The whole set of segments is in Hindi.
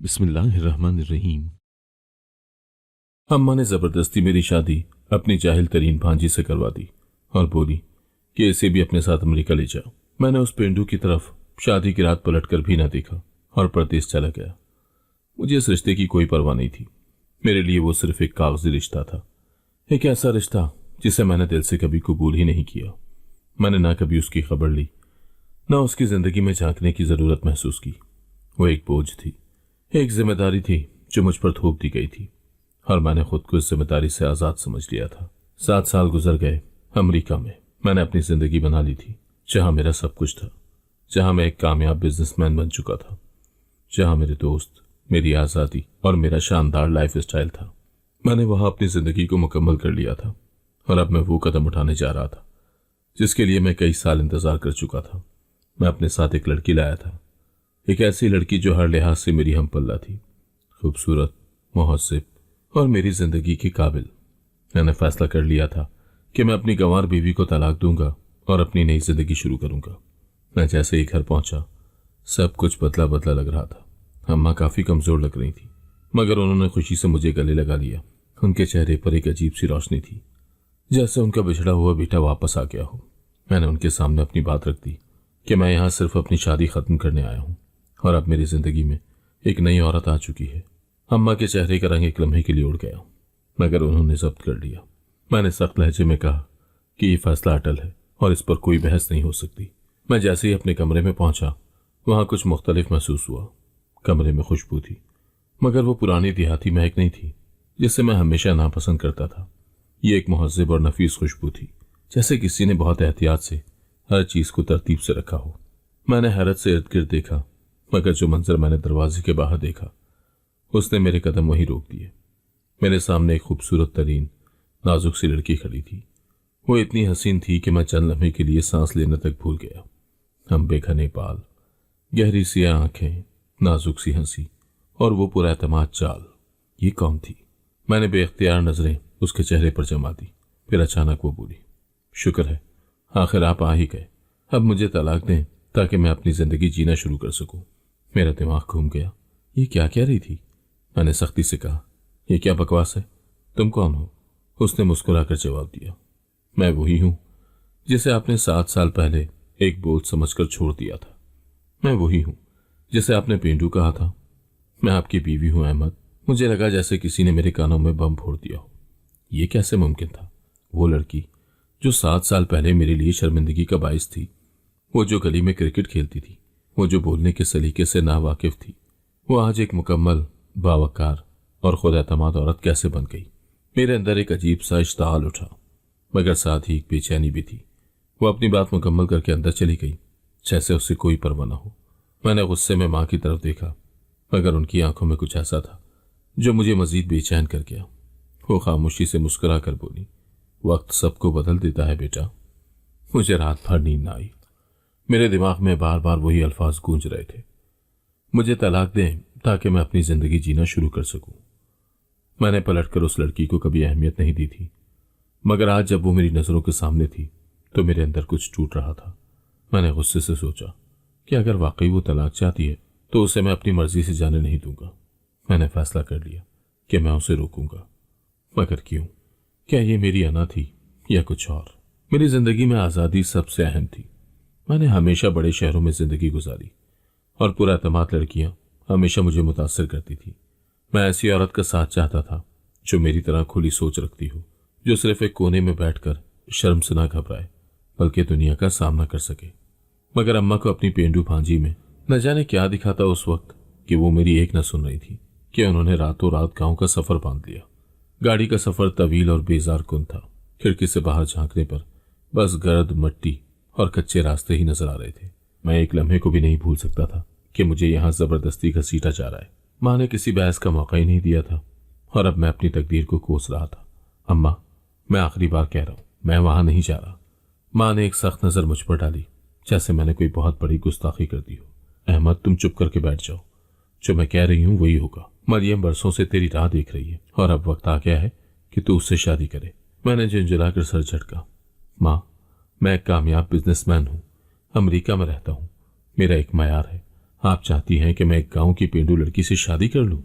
बिस्मिल्लाहिर्रहमानिर्रहीम। अम्मा ने जबरदस्ती मेरी शादी अपनी जाहिल तरीन भांजी से करवा दी और बोली कि इसे भी अपने साथ अमेरिका ले जाओ। मैंने उस पेंडू की तरफ शादी की रात पलट कर भी ना देखा और परदेश चला गया। मुझे इस रिश्ते की कोई परवाह नहीं थी। मेरे लिए वो सिर्फ एक कागजी रिश्ता था, एक ऐसा रिश्ता जिसे मैंने दिल से कभी कबूल ही नहीं किया। मैंने ना कभी उसकी खबर ली, ना उसकी जिंदगी में झांकने की जरूरत महसूस की। वो एक बोझ थी, एक जिम्मेदारी थी जो मुझ पर थोप दी गई थी और मैंने खुद को इस जिम्मेदारी से आजाद समझ लिया था। 7 साल गुजर गए अमेरिका में। मैंने अपनी जिंदगी बना ली थी, जहां मेरा सब कुछ था, जहां मैं एक कामयाब बिजनेसमैन बन चुका था, जहां मेरे दोस्त, मेरी आजादी और मेरा शानदार लाइफ स्टाइल था। मैंने वहां अपनी जिंदगी को मुकम्मल कर लिया था और अब मैं वो कदम उठाने जा रहा था जिसके लिए मैं कई साल इंतजार कर चुका था। मैं अपने साथ एक लड़की लाया था, एक ऐसी लड़की जो हर लिहाज से मेरी हमपल्ला थी, खूबसूरत, मुहज्जिब और मेरी जिंदगी के काबिल। मैंने फैसला कर लिया था कि मैं अपनी गंवार बीवी को तलाक दूंगा और अपनी नई जिंदगी शुरू करूंगा। मैं जैसे ही घर पहुंचा, सब कुछ बदला बदला लग रहा था। अम्मा काफी कमजोर लग रही थी, मगर उन्होंने खुशी से मुझे गले लगा लिया। उनके चेहरे पर एक अजीब सी रोशनी थी, जैसे उनका बिछड़ा हुआ बेटा वापस आ गया हो। मैंने उनके सामने अपनी बात रख दी कि मैं यहां सिर्फ अपनी शादी खत्म करने आया हूं और अब मेरी जिंदगी में एक नई औरत आ चुकी है। अम्मा के चेहरे का रंग एक लम्हे के लिए उड़ गया, मगर उन्होंने जब्त कर लिया। मैंने सख्त लहजे में कहा कि यह फैसला अटल है और इस पर कोई बहस नहीं हो सकती। मैं जैसे ही अपने कमरे में पहुंचा, वहां कुछ मुख्तलिफ महसूस हुआ। कमरे में खुशबू थी, मगर वो पुरानी देहाती महक नहीं थी जिसे मैं हमेशा नापसंद करता था। ये एक मुहज्जिब और नफीस खुशबू थी, जैसे किसी ने बहुत एहतियात से हर चीज को तरतीब से रखा हो। मैंने हैरत से इर्द गिर्द देखा, मगर जो मंजर मैंने दरवाजे के बाहर देखा, उसने मेरे कदम वहीं रोक दिए। मेरे सामने एक खूबसूरत तरीन, नाजुक सी लड़की खड़ी थी। वो इतनी हसीन थी कि मैं चंद लम्हे के लिए सांस लेने तक भूल गया। लंबे घने बाल, गहरी सी आंखें, नाजुक सी हंसी और वो पुरएतमाद चाल। ये कौन थी? मैंने बेख्तियार नजरें उसके चेहरे पर जमा दी। फिर अचानक वो बोली, शुक्र है आखिर आप आ ही गए। अब मुझे तलाक दें ताकि मैं अपनी जिंदगी जीना शुरू कर सकूं। मेरा दिमाग घूम गया। ये क्या कह रही थी? मैंने सख्ती से कहा, ये क्या बकवास है? तुम कौन हो? उसने मुस्कुराकर जवाब दिया, मैं वही हूं जिसे आपने 7 साल पहले एक बोझ समझकर छोड़ दिया था। मैं वही हूं जिसे आपने पेंडू कहा था। मैं आपकी बीवी हूं अहमद। मुझे लगा जैसे किसी ने मेरे कानों में बम फोड़ दिया हो। ये कैसे मुमकिन था? वो लड़की जो 7 साल पहले मेरे लिए शर्मिंदगी का बाइस थी, वो जो गली में क्रिकेट खेलती थी, वो जो बोलने के सलीके से नावाकिफ थी, वो आज एक मुकम्मल, बावकार और खुद-एतमाद औरत कैसे बन गई? मेरे अंदर एक अजीब सा इश्ताल उठा, मगर साथ ही एक बेचैनी भी थी। वो अपनी बात मुकम्मल करके अंदर चली गई, जैसे उससे कोई परवाह न हो। मैंने गुस्से में मां की तरफ देखा, मगर उनकी आंखों में कुछ ऐसा था जो मुझे मजीद बेचैन कर गया। वो खामोशी से मुस्कुरा कर बोली, वक्त सबको बदल देता है बेटा। मुझे रात भर नींद न आई। मेरे दिमाग में बार बार वही अल्फाज गूंज रहे थे, मुझे तलाक दें ताकि मैं अपनी जिंदगी जीना शुरू कर सकूं। मैंने पलटकर उस लड़की को कभी अहमियत नहीं दी थी, मगर आज जब वो मेरी नजरों के सामने थी तो मेरे अंदर कुछ टूट रहा था। मैंने गुस्से से सोचा कि अगर वाकई वो तलाक चाहती है तो उसे मैं अपनी मर्जी से जाने नहीं दूंगा। मैंने फैसला कर लिया कि मैं उसे रोकूंगा, मगर क्यों? क्या ये मेरी अना थी या कुछ और? मेरी जिंदगी में आज़ादी सबसे अहम थी। मैंने हमेशा बड़े शहरों में जिंदगी गुजारी और पुरएतमाद लड़कियां हमेशा मुझे मुतासर करती थी। मैं ऐसी औरत का साथ चाहता था जो मेरी तरह खुली सोच रखती हो, जो सिर्फ एक कोने में बैठकर शर्म से ना घबराए बल्कि दुनिया का सामना कर सके। मगर अम्मा को अपनी पेंडू भांजी में न जाने क्या दिखा था उस वक्त कि वो मेरी एक न सुन रही थी कि उन्होंने रातों रात गांव का सफर बांध लिया। गाड़ी का सफर तवील और बेजार कुन था। खिड़की से बाहर झांकने पर बस गर्द, मिट्टी और कच्चे रास्ते ही नजर आ रहे थे। मैं एक लम्हे को भी नहीं भूल सकता था कि मुझे यहां जबरदस्ती घसीटा जा रहा है। मां ने किसी बहस का मौका ही नहीं दिया था और अब मैं अपनी तकदीर को कोस रहा था। अम्मा, मैं आखिरी बार कह रहा हूं, मैं वहां नहीं जा रहा। मां ने एक सख्त नजर मुझ पर डाली, जैसे मैंने कोई बहुत बड़ी गुस्ताखी कर दी हो। अहमद, तुम चुप करके बैठ जाओ। जो मैं कह रही हूं वही होगा। मरियम बरसों से तेरी राह देख रही है और अब वक्त आ गया है कि तू उससे शादी करे। मैंने झुंझुलाकर सर झटका। मां, मैं एक कामयाब बिजनेसमैन हूं, अमेरिका में रहता हूं। मेरा एक मयार है, आप चाहती हैं कि मैं एक गांव की पेंडू लड़की से शादी कर लूं?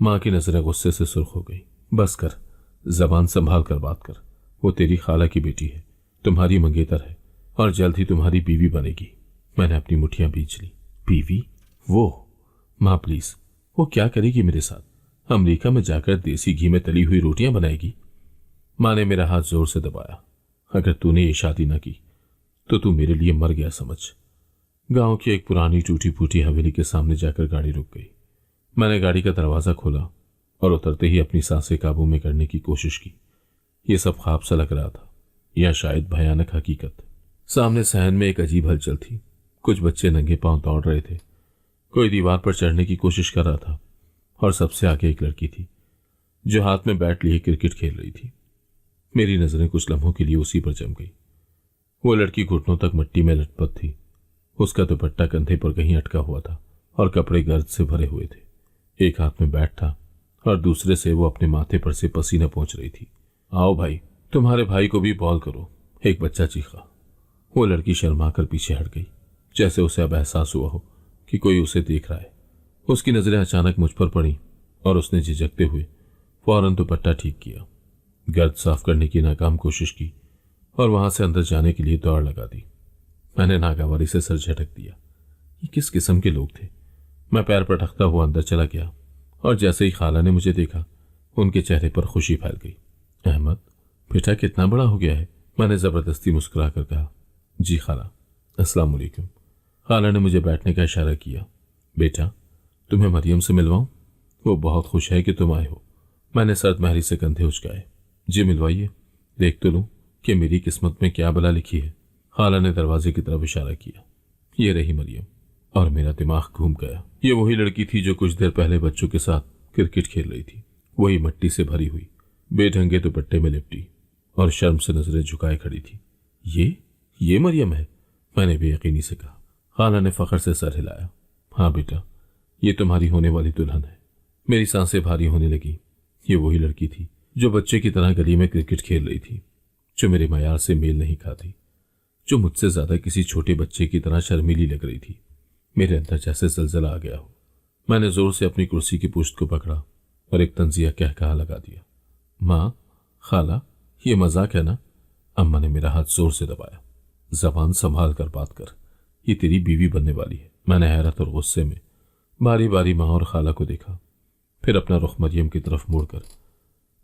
मां की नजरें गुस्से से सुर्ख हो गई। बस कर, जबान संभाल कर बात कर। वो तेरी खाला की बेटी है, तुम्हारी मंगेतर है और जल्द ही तुम्हारी बीवी बनेगी। मैंने अपनी मुठ्ठियां बींच ली। बीवी? वो? मां प्लीज, वो क्या करेगी मेरे साथ? अमेरिका में जाकर देसी घी में तली हुई रोटियां बनाएगी। मां ने मेरा हाथ जोर से दबाया। अगर तूने ये शादी न की तो तू मेरे लिए मर गया समझ। गांव की एक पुरानी टूटी फूटी हवेली के सामने जाकर गाड़ी रुक गई। मैंने गाड़ी का दरवाजा खोला और उतरते ही अपनी सांसें काबू में करने की कोशिश की। यह सब ख्वाब सा लग रहा था या शायद भयानक हकीकत। सामने सहन में एक अजीब हलचल थी। कुछ बच्चे नंगे पांव दौड़ रहे थे, कोई दीवार पर चढ़ने की कोशिश कर रहा था और सबसे आगे एक लड़की थी जो हाथ में बैट लिए क्रिकेट खेल रही थी। मेरी नजरें कुछ लम्हों के लिए उसी पर जम गई। वो लड़की घुटनों तक मिट्टी में लटपट थी। उसका दुपट्टा कंधे पर कहीं अटका हुआ था और कपड़े गर्द से भरे हुए थे। एक हाथ में बैट था और दूसरे से वो अपने माथे पर से पसीना पहुंच रही थी। आओ भाई, तुम्हारे भाई को भी बॉल करो, एक बच्चा चीखा। वो लड़की शर्मा कर पीछे हट गई, जैसे उसे अब एहसास हुआ हो कि कोई उसे देख रहा है। उसकी नजरें अचानक मुझ पर पड़ी और उसने झिझकते हुए फौरन दुपट्टा ठीक किया, गर्द साफ करने की नाकाम कोशिश की और वहां से अंदर जाने के लिए दौड़ लगा दी। मैंने नागावारी से सर झटक दिया। ये किस किस्म के लोग थे? मैं पैर पटकता हुआ अंदर चला गया और जैसे ही खाला ने मुझे देखा, उनके चेहरे पर खुशी फैल गई। अहमद, बेटा कितना बड़ा हो गया है? मैंने जबरदस्ती मुस्कुरा कर कहा। जी खाला। अस्सलाम वालेकुम। खाला ने मुझे बैठने का इशारा किया। बेटा, तुम्हें मरियम से मिलवाऊं? वो बहुत खुश है कि तुम आए हो। मैंने सर्द महरी से कंधे उचकाए। जी मिलवाइए, देख तो लूं कि मेरी किस्मत में क्या बला लिखी है। खाला ने दरवाजे की तरफ इशारा किया। ये रही मरियम। और मेरा दिमाग घूम गया। ये वही लड़की थी जो कुछ देर पहले बच्चों के साथ क्रिकेट खेल रही थी। वही मिट्टी से भरी हुई, बेढंगे दुपट्टे में लिपटी और शर्म से नजरें झुकाए खड़ी थी। ये मरियम है? मैंने बेयकीनी से कहा। खाला ने फख्र से सर हिलाया। हाँ बेटा, ये तुम्हारी होने वाली दुल्हन है। मेरी सांसें भारी होने लगी। ये वही लड़की थी जो बच्चे की तरह गली में क्रिकेट खेल रही थी, जो मेरे मयार से मेल नहीं खाती, जो मुझसे ज्यादा किसी छोटे बच्चे की तरह शर्मीली लग रही थी। मेरे अंदर जैसे जलजला आ गया हो। मैंने जोर से अपनी कुर्सी की पुश्त को पकड़ा और एक तंजिया कहकहा लगा दिया। माँ, खाला, ये मजाक है ना? अम्मा ने मेरा हाथ जोर से दबाया। जबान संभाल कर बात कर, ये तेरी बीवी बनने वाली है। मैंने हैरत और गुस्से में बारी बारी माँ और खाला को देखा, फिर अपना रुख मरियम की तरफ मोड़कर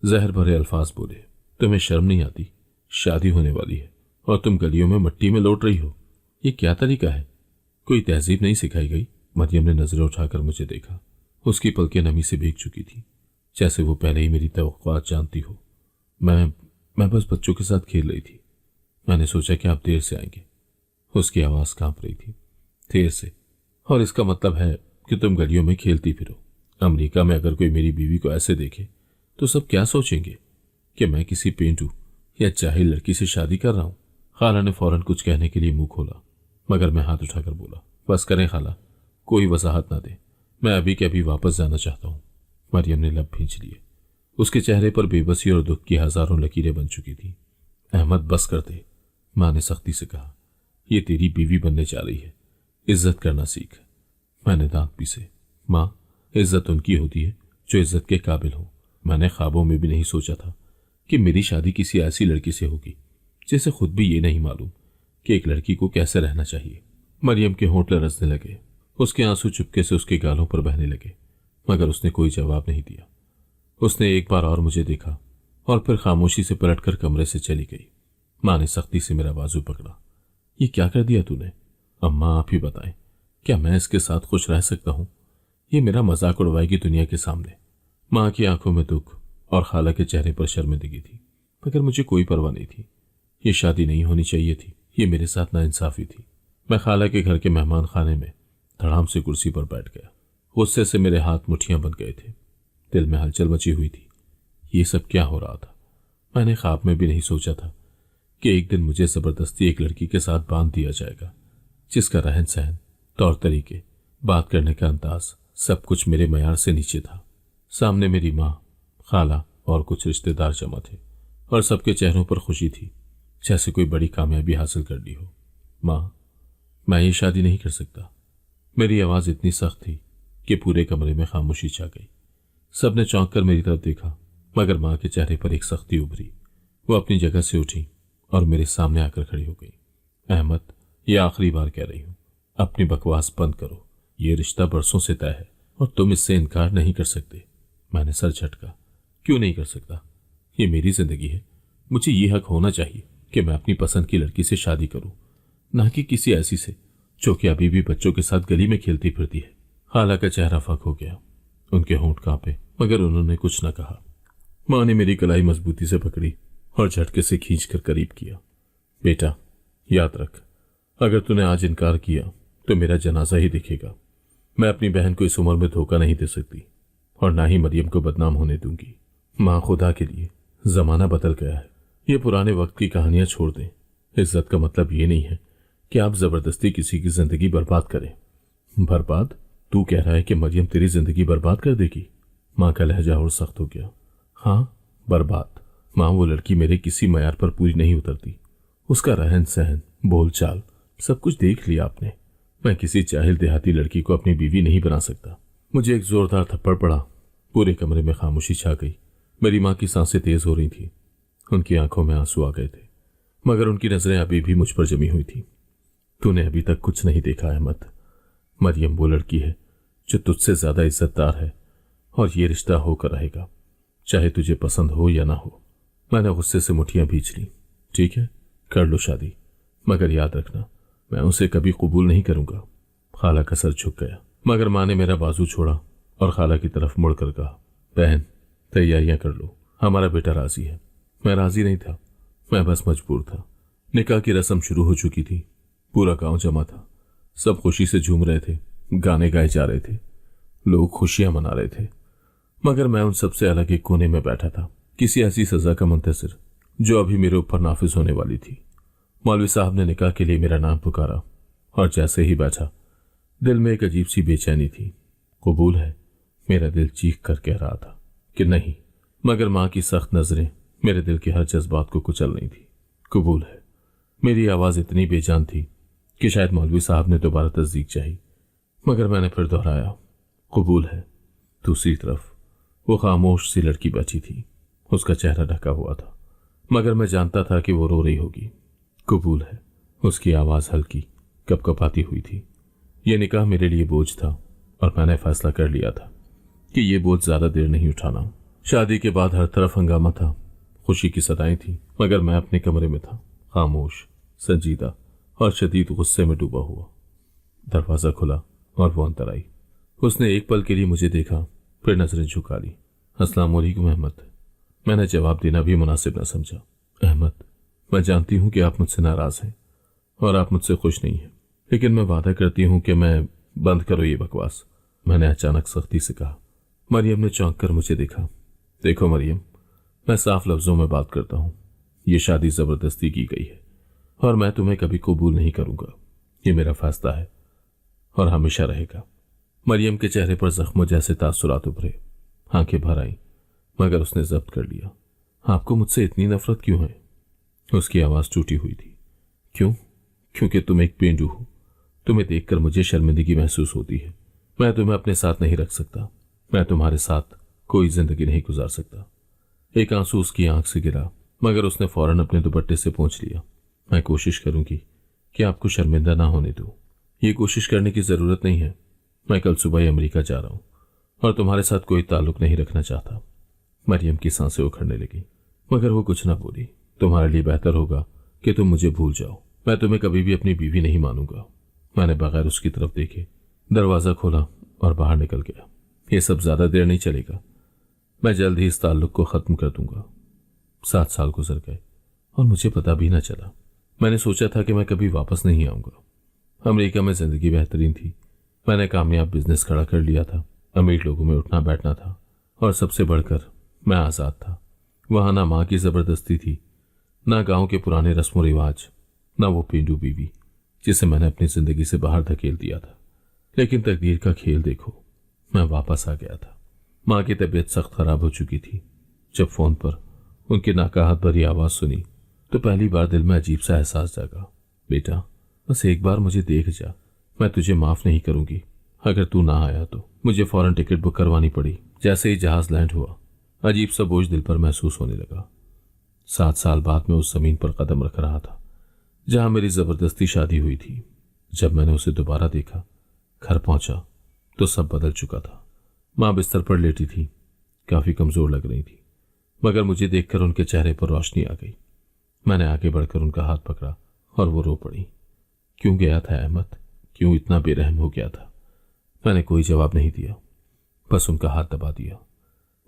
जहर भरे अल्फाज बोले। तुम्हें शर्म नहीं आती? शादी होने वाली है और तुम गलियों में मिट्टी में लौट रही हो। ये क्या तरीका है? कोई तहजीब नहीं सिखाई गई? मरियम ने नजरें उठाकर मुझे देखा। उसकी पलकें नमी से भीग चुकी थी, जैसे वो पहले ही मेरी तवक्कुआत जानती हो। मैं बस बच्चों के साथ खेल रही थी। मैंने सोचा कि आप देर से आएंगे। उसकी आवाज कांप रही थी। देर से? और इसका मतलब है कि तुम गलियों में खेलती फिरो। अमेरिका में अगर कोई मेरी बीवी को ऐसे देखे तो सब क्या सोचेंगे कि मैं किसी पेंटू या जाहिल लड़की से शादी कर रहा हूं। खाला ने फौरन कुछ कहने के लिए मुंह खोला, मगर मैं हाथ उठाकर बोला, बस करें खाला, कोई वजाहत ना दे। मैं अभी के अभी वापस जाना चाहता हूं। मरियम ने लब भींच लिए। उसके चेहरे पर बेबसी और दुख की हजारों लकीरें बन चुकी थी। अहमद, बस कर दे, मां ने सख्ती से कहा। यह तेरी बीवी बनने जा रही है, इज्जत करना सीख। मैंने दांत पीसे। मां, इज्जत उनकी होती है जो इज्जत के काबिल हो। मैंने ख्वाबों में भी नहीं सोचा था कि मेरी शादी किसी ऐसी लड़की से होगी जिसे खुद भी ये नहीं मालूम कि एक लड़की को कैसे रहना चाहिए। मरियम के होंठ लरसने लगे। उसके आंसू चुपके से उसके गालों पर बहने लगे, मगर उसने कोई जवाब नहीं दिया। उसने एक बार और मुझे देखा और फिर खामोशी से पलटकर कमरे से चली गई। मां ने सख्ती से मेरा बाजू पकड़ा। ये क्या कर दिया तूने? अम्मा, आप ही बताएं, क्या मैं इसके साथ खुश रह सकता हूं? ये मेरा मजाक उड़वाएगी दुनिया के सामने। मां की आंखों में दुख और खाला के चेहरे पर शर्मिंदगी थी, मगर मुझे कोई परवाह नहीं थी। ये शादी नहीं होनी चाहिए थी। ये मेरे साथ नाइंसाफी थी। मैं खाला के घर के मेहमान खाने में धड़ाम से कुर्सी पर बैठ गया। गुस्से से मेरे हाथ मुट्ठियां बन गए थे। दिल में हलचल मची हुई थी। ये सब क्या हो रहा था? मैंने ख्वाब में भी नहीं सोचा था कि एक दिन मुझे जबरदस्ती एक लड़की के साथ बांध दिया जाएगा, जिसका रहन सहन, तौर तरीके, बात करने का अंदाज, सब कुछ मेरे मयार से नीचे था। सामने मेरी माँ, खाला और कुछ रिश्तेदार जमा थे और सबके चेहरों पर खुशी थी, जैसे कोई बड़ी कामयाबी हासिल कर ली हो। माँ, मैं ये शादी नहीं कर सकता। मेरी आवाज इतनी सख्त थी कि पूरे कमरे में खामोशी छा गई। सबने चौंक कर मेरी तरफ देखा, मगर मां के चेहरे पर एक सख्ती उभरी। वो अपनी जगह से उठी और मेरे सामने आकर खड़ी हो गई। अहमद, ये आखिरी बार कह रही हूं, अपनी बकवास बंद करो। ये रिश्ता बरसों से तय है और तुम इससे इनकार नहीं कर सकते। मैंने सर झटका। क्यों नहीं कर सकता? ये मेरी जिंदगी है। मुझे ये हक होना चाहिए कि मैं अपनी पसंद की लड़की से शादी करूं, ना कि किसी ऐसी से जो कि अभी भी बच्चों के साथ गली में खेलती फिरती है। खाला का चेहरा फक हो गया। उनके होंठ कांपे, मगर उन्होंने कुछ न कहा। मां ने मेरी कलाई मजबूती से पकड़ी और झटके से खींचकर करीब किया। बेटा, याद रख, अगर तूने आज इनकार किया तो मेरा जनाजा ही दिखेगा। मैं अपनी बहन को इस उम्र में धोखा नहीं दे सकती और ना ही मरियम को बदनाम होने दूंगी। मां, खुदा के लिए, जमाना बदल गया है। ये पुराने वक्त की कहानियां छोड़ दें। इज्जत का मतलब ये नहीं है कि आप जबरदस्ती किसी की जिंदगी बर्बाद करें। बर्बाद? तू कह रहा है कि मरियम तेरी जिंदगी बर्बाद कर देगी? मां का लहजा और सख्त हो गया। हाँ, बर्बाद। मां, वो लड़की मेरे किसी मयार पर पूरी नहीं उतरती। उसका रहन सहन, बोलचाल, सब कुछ देख लिया आपने। मैं किसी जाहिल देहाती लड़की को अपनी बीवी नहीं बना सकता। मुझे एक जोरदार थप्पड़ पड़ा। पूरे कमरे में खामोशी छा गई। मेरी मां की सांसें तेज हो रही थी। उनकी आंखों में आंसू आ गए थे, मगर उनकी नजरें अभी भी मुझ पर जमी हुई थी। तूने अभी तक कुछ नहीं देखा अहमद। मरियम वो लड़की है जो तुझसे ज्यादा इज्जतदार है और ये रिश्ता होकर रहेगा, चाहे तुझे पसंद हो या ना हो। मैंने गुस्से से मुठियां भींच ली। ठीक है, कर लो शादी, मगर याद रखना, मैं उसे कभी कबूल नहीं करूंगा। खाला का सर झुक गया, मगर मां ने मेरा बाजू छोड़ा और खाला की तरफ मुड़कर कहा, बहन, तैयारियां कर लो, हमारा बेटा राजी है। मैं राजी नहीं था, मैं बस मजबूर था। निकाह की रस्म शुरू हो चुकी थी। पूरा गांव जमा था। सब खुशी से झूम रहे थे, गाने गाए जा रहे थे, लोग खुशियां मना रहे थे, मगर मैं उन सबसे अलग एक कोने में बैठा था, किसी ऐसी सजा का मुंतजिर जो अभी मेरे ऊपर नाफिज होने वाली थी। मौलवी साहब ने निकाह के लिए मेरा नाम पुकारा और जैसे ही बैठा, दिल में एक अजीब सी बेचैनी थी। कबूल है, मेरा दिल चीख कर कह रहा था कि नहीं, मगर मां की सख्त नजरें मेरे दिल के हर जज्बात को कुचल रही थी। कबूल है। मेरी आवाज इतनी बेजान थी कि शायद मौलवी साहब ने दोबारा तस्दीक चाही, मगर मैंने फिर दोहराया, कबूल है। दूसरी तरफ वो खामोश सी लड़की बैठी थी। उसका चेहरा ढका हुआ था, मगर मैं जानता था कि वो रो रही होगी। कबूल है। उसकी आवाज हल्की, कपकपाती हुई थी। यह निकाह मेरे लिए बोझ था और मैंने फैसला कर लिया था कि यह बोझ ज्यादा देर नहीं उठाना। शादी के बाद हर तरफ हंगामा था, खुशी की सदाएं थी, मगर मैं अपने कमरे में था, खामोश, संजीदा और शदीद गुस्से में डूबा हुआ। दरवाजा खुला और वो अंदर आई। उसने एक पल के लिए मुझे देखा, फिर नजरें झुका ली। अस्सलाम वालेकुम अहमद। मैंने जवाब देना भी मुनासिब न समझा। अहमद, मैं जानती हूं कि आप मुझसे नाराज हैं और आप मुझसे खुश नहीं हैं, लेकिन मैं वादा करती हूं कि मैं बंद करो ये बकवास, मैंने अचानक सख्ती से कहा। मरियम ने चौंक कर मुझे देखा। देखो मरियम, मैं साफ लफ्जों में बात करता हूं, ये शादी जबरदस्ती की गई है और मैं तुम्हें कभी कबूल नहीं करूंगा। ये मेरा फैसला है और हमेशा रहेगा। मरियम के चेहरे पर जख्मों जैसे तासुरात उभरे, आंखें भर आईं, मगर उसने जब्त कर लिया। आपको मुझसे इतनी नफरत क्यों है? उसकी आवाज टूटी हुई थी। क्यों? क्योंकि तुम एक पेंडू हो। तुम्हें देखकर मुझे शर्मिंदगी महसूस होती है। मैं तुम्हें अपने साथ नहीं रख सकता। मैं तुम्हारे साथ कोई जिंदगी नहीं गुजार सकता। एक आंसू उसकी आंख से गिरा, मगर उसने फौरन अपने दुपट्टे से पोंछ लिया। मैं कोशिश करूंगी कि आपको शर्मिंदा ना होने दूं। ये कोशिश करने की जरूरत नहीं है। मैं कल सुबह ही अमेरिका जा रहा हूं और तुम्हारे साथ कोई ताल्लुक नहीं रखना चाहता। मरियम की सांसें उखड़ने लगी, मगर वो कुछ ना बोली। तुम्हारे लिए बेहतर होगा कि तुम मुझे भूल जाओ। मैं तुम्हें कभी भी अपनी बीवी नहीं मानूंगा। मैंने बगैर उसकी तरफ देखे दरवाजा खोला और बाहर निकल गया। ये सब ज्यादा देर नहीं चलेगा। मैं जल्द ही इस ताल्लुक को खत्म कर दूंगा। 7 साल गुजर गए और मुझे पता भी ना चला। मैंने सोचा था कि मैं कभी वापस नहीं आऊंगा। अमेरिका में जिंदगी बेहतरीन थी। मैंने कामयाब बिजनेस खड़ा कर लिया था। अमीर लोगों में उठना बैठना था और सबसे बढ़कर मैं आजाद था। वहां ना मां की जबरदस्ती थी, ना गांव के पुराने रस्म रिवाज, ना वो पेंडू बीवी जिसे मैंने अपनी जिंदगी से बाहर धकेल दिया था। लेकिन तकदीर का खेल देखो, मैं वापस आ गया था। मां की तबीयत सख्त खराब हो चुकी थी। जब फोन पर उनकी नाकाहत भरी आवाज सुनी तो पहली बार दिल में अजीब सा एहसास जागा। बेटा, बस एक बार मुझे देख जा। मैं तुझे माफ नहीं करूंगी। अगर तू ना आया तो मुझे फौरन टिकट बुक करवानी पड़ी। जैसे ही जहाज लैंड हुआ, अजीब सा बोझ दिल पर महसूस होने लगा। 7 साल बाद मैं उस जमीन पर कदम रख रहा था जहां मेरी जबरदस्ती शादी हुई थी। जब मैंने उसे दोबारा देखा, घर पहुंचा तो सब बदल चुका था। मां बिस्तर पर लेटी थी, काफी कमजोर लग रही थी, मगर मुझे देखकर उनके चेहरे पर रोशनी आ गई। मैंने आगे बढ़कर उनका हाथ पकड़ा और वो रो पड़ी। क्यों गया था अहमद? क्यों इतना बेरहम हो गया था? मैंने कोई जवाब नहीं दिया, बस उनका हाथ दबा दिया।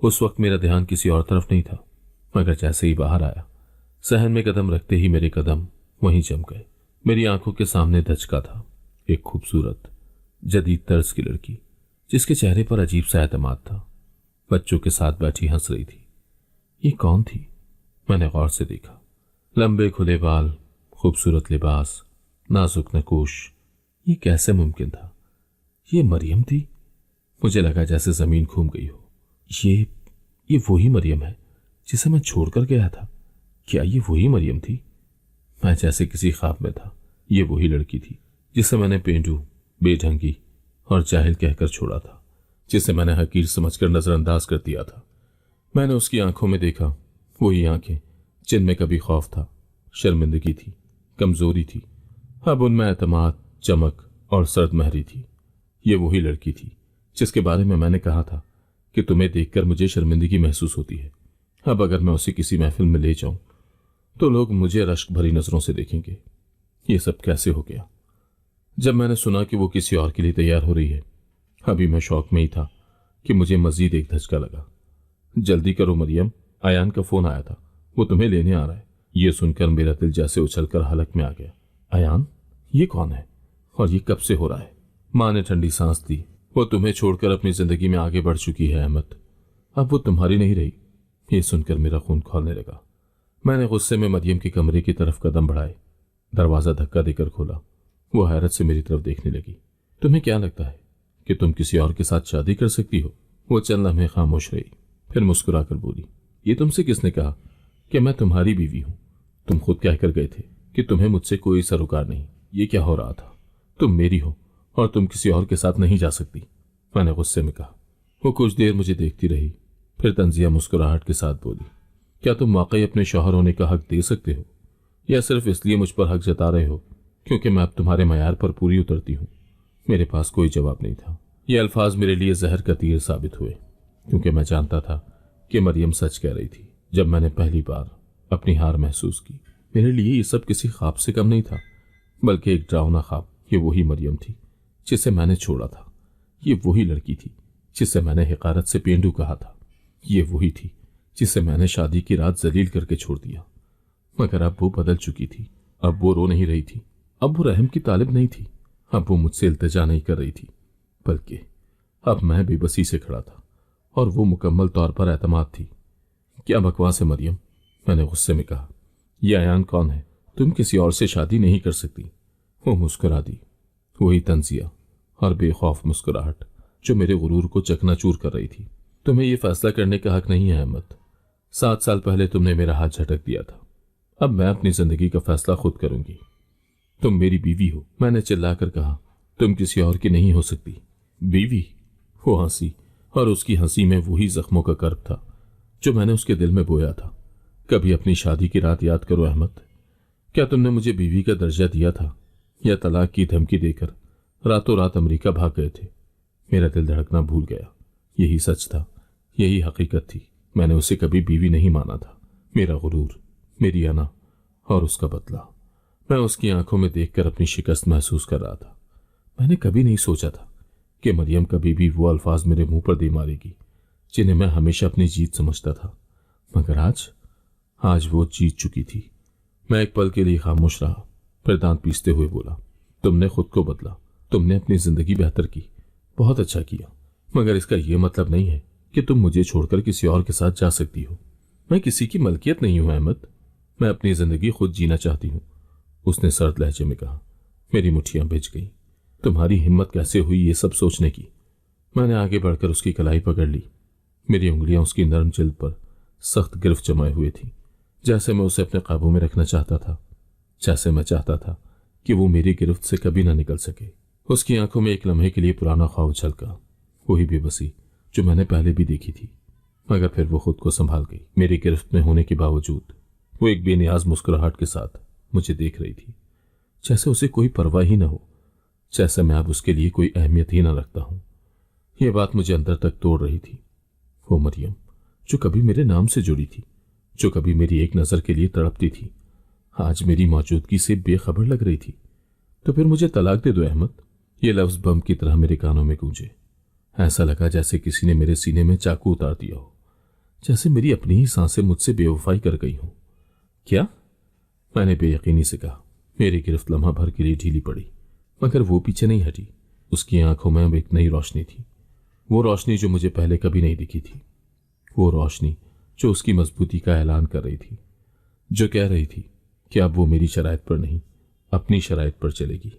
उस वक्त मेरा ध्यान किसी और तरफ नहीं था, मगर जैसे ही बाहर आया, सहन में कदम रखते ही मेरे कदम वहीं जम गए। मेरी आंखों के सामने धचका था एक खूबसूरत जदीद तर्ज की लड़की, जिसके चेहरे पर अजीब सा एतमाद था। बच्चों के साथ बैठी हंस रही थी। ये कौन थी? मैंने गौर से देखा। लंबे खुले बाल, खूबसूरत लिबास, नाजुक नकोश। ये कैसे मुमकिन था? ये मरियम थी। मुझे लगा जैसे जमीन घूम गई हो। ये वही मरियम है जिसे मैं छोड़कर गया था। क्या ये वही मरियम थी? मैं जैसे किसी ख्वाब में था। ये वही लड़की थी जिसे मैंने पेंडू, बेढंगी और जाहिल कहकर छोड़ा था, जिसे मैंने हकीर समझकर नजरअंदाज कर दिया था। मैंने उसकी आंखों में देखा वही आंखें जिनमें कभी खौफ था, शर्मिंदगी थी, कमजोरी थी। अब उनमें एतमाद, चमक और सर्द महरी थी। ये वही लड़की थी जिसके बारे में मैंने कहा था कि तुम्हें देखकर मुझे शर्मिंदगी महसूस होती है। अब अगर मैं उसे किसी महफिल में ले जाऊं तो लोग मुझे रश्क भरी नजरों से देखेंगे। ये सब कैसे हो गया? जब मैंने सुना कि वो किसी और के लिए तैयार हो रही है, अभी मैं शौक में ही था कि मुझे मजीद एक धचका लगा। जल्दी करो मरियम, आयान का फोन आया था, वो तुम्हें लेने आ रहा है। ये सुनकर मेरा दिल जैसे उछलकर हलक में आ गया। आयान? ये कौन है और ये कब से हो रहा है? मां ने ठंडी सांस दी। वो तुम्हें छोड़कर अपनी जिंदगी में आगे बढ़ चुकी है अहमद। अब वो तुम्हारी नहीं रही। ये सुनकर मेरा खून खौलने लगा। मैंने गुस्से में मरियम के कमरे की तरफ कदम बढ़ाए। दरवाजा धक्का देकर खोला। वो हैरत से मेरी तरफ देखने लगी। तुम्हें क्या लगता है कि तुम किसी और के साथ शादी कर सकती हो? वो चंद लम्हे खामोश रही, फिर मुस्कुराकर बोली, ये तुमसे किसने कहा कि मैं तुम्हारी बीवी हूं? तुम खुद कहकर गए थे कि तुम्हें मुझसे कोई सरोकार नहीं। ये क्या हो रहा था? तुम मेरी हो और तुम किसी और के साथ नहीं जा सकती। मैंने गुस्से में कहा। वो कुछ देर मुझे देखती रही, फिर तंजिया मुस्कुराहट के साथ बोली, क्या तुम वाकई अपने शौहर होने का हक दे सकते हो, या सिर्फ इसलिए मुझ पर हक जता रहे हो क्योंकि मैं अब तुम्हारे मयार पर पूरी उतरती हूं? मेरे पास कोई जवाब नहीं था। ये अल्फाज मेरे लिए जहर का तीर साबित हुए, क्योंकि मैं जानता था कि मरियम सच कह रही थी। जब मैंने पहली बार अपनी हार महसूस की, मेरे लिए ये सब किसी ख्वाब से कम नहीं था, बल्कि एक डरावना ख्वाब। ये वही मरियम थी जिसे मैंने छोड़ा था। ये वही लड़की थी जिसे मैंने हिकारत से पेंडू कहा था। ये वही थी जिसे मैंने शादी की रात जलील करके छोड़ दिया। मगर अब वो बदल चुकी थी। अब वो रो नहीं रही थी, अब वो रहम की तालिब नहीं थी, अब वो मुझसे इल्तिजा नहीं कर रही थी, बल्कि अब मैं बेबसी से खड़ा था और वो मुकम्मल तौर पर एतमाद थी। क्या बकवास है मरियम, मैंने गुस्से में कहा। यह अयान कौन है? तुम किसी और से शादी नहीं कर सकती। वो मुस्कुरा दी, वही तंजिया और बेखौफ मुस्कुराहट जो मेरे गुरूर को चकनाचूर कर रही थी। तुम्हें यह फैसला करने का हक नहीं है अहमद। 7 साल पहले तुमने मेरा हाथ झटक दिया था। अब मैं अपनी जिंदगी का फैसला खुद करूंगी। तुम मेरी बीवी हो, मैंने चिल्लाकर कहा। तुम किसी और की नहीं हो सकती। बीवी? वो हंसी, और उसकी हंसी में वही जख्मों का कर्ब था जो मैंने उसके दिल में बोया था। कभी अपनी शादी की रात याद करो अहमद। क्या तुमने मुझे बीवी का दर्जा दिया था, या तलाक की धमकी देकर रातों रात अमेरिका भाग गए थे? मेरा दिल धड़कना भूल गया। यही सच था, यही हकीकत थी। मैंने उसे कभी बीवी नहीं माना था। मेरा गुरूर, मेरी अना और उसका बदला। मैं उसकी आंखों में देखकर अपनी शिकस्त महसूस कर रहा था। मैंने कभी नहीं सोचा था कि मरियम कभी भी वो अल्फाज मेरे मुंह पर दे मारेगी जिन्हें मैं हमेशा अपनी जीत समझता था। मगर आज वो जीत चुकी थी। मैं एक पल के लिए खामोश रहा, फिर दांत पीसते हुए बोला, तुमने खुद को बदला, तुमने अपनी जिंदगी बेहतर की, बहुत अच्छा किया, मगर इसका यह मतलब नहीं है कि तुम मुझे छोड़कर किसी और के साथ जा सकती हो। मैं किसी की मलकियत नहीं हूं अहमद, मैं अपनी जिंदगी खुद जीना चाहती हूं, उसने सर्द लहजे में कहा। मेरी मुट्ठियां भिज गईं। तुम्हारी हिम्मत कैसे हुई ये सब सोचने की? मैंने आगे बढ़कर उसकी कलाई पकड़ ली। मेरी उंगलियां उसकी नरम जिल्द पर सख्त गिरफ्त जमाए हुए थी, जैसे मैं उसे अपने काबू में रखना चाहता था, जैसे मैं चाहता था कि वो मेरी गिरफ्त से कभी ना निकल सके। उसकी आंखों में एक लम्हे के लिए पुराना ख्वाब झलका, वही बेबसी जो मैंने पहले भी देखी थी। मगर फिर वो खुद को संभाल गई। मेरी गिरफ्त में होने के बावजूद वो एक बेनियाज मुस्कुराहट के साथ मुझे देख रही थी, जैसे उसे कोई परवाह ही न हो, जैसे मैं अब उसके लिए कोई अहमियत ही न रखता हूं। यह बात मुझे अंदर तक तोड़ रही थी। वो मरियम जो कभी मेरे नाम से जुड़ी थी, जो कभी मेरी एक नजर के लिए तड़पती थी, आज मेरी मौजूदगी से बेखबर लग रही थी। तो फिर मुझे तलाक दे दो अहमद। ये लफ्ज बम की तरह मेरे कानों में गूंजे। ऐसा लगा जैसे किसी ने मेरे सीने में चाकू उतार दिया हो, जैसे मेरी अपनी ही सांसें मुझसे बेवफाई कर गई हों। क्या? मैंने बेयकीनी से कहा। मेरी गिरफ्त लम्हा भर के लिए ढीली पड़ी, मगर वो पीछे नहीं हटी। उसकी आंखों में अब एक नई रोशनी थी, वो रोशनी जो मुझे पहले कभी नहीं दिखी थी, वो रोशनी जो उसकी मजबूती का ऐलान कर रही थी, जो कह रही थी कि अब वो मेरी शराइत पर नहीं, अपनी शराइत पर चलेगी।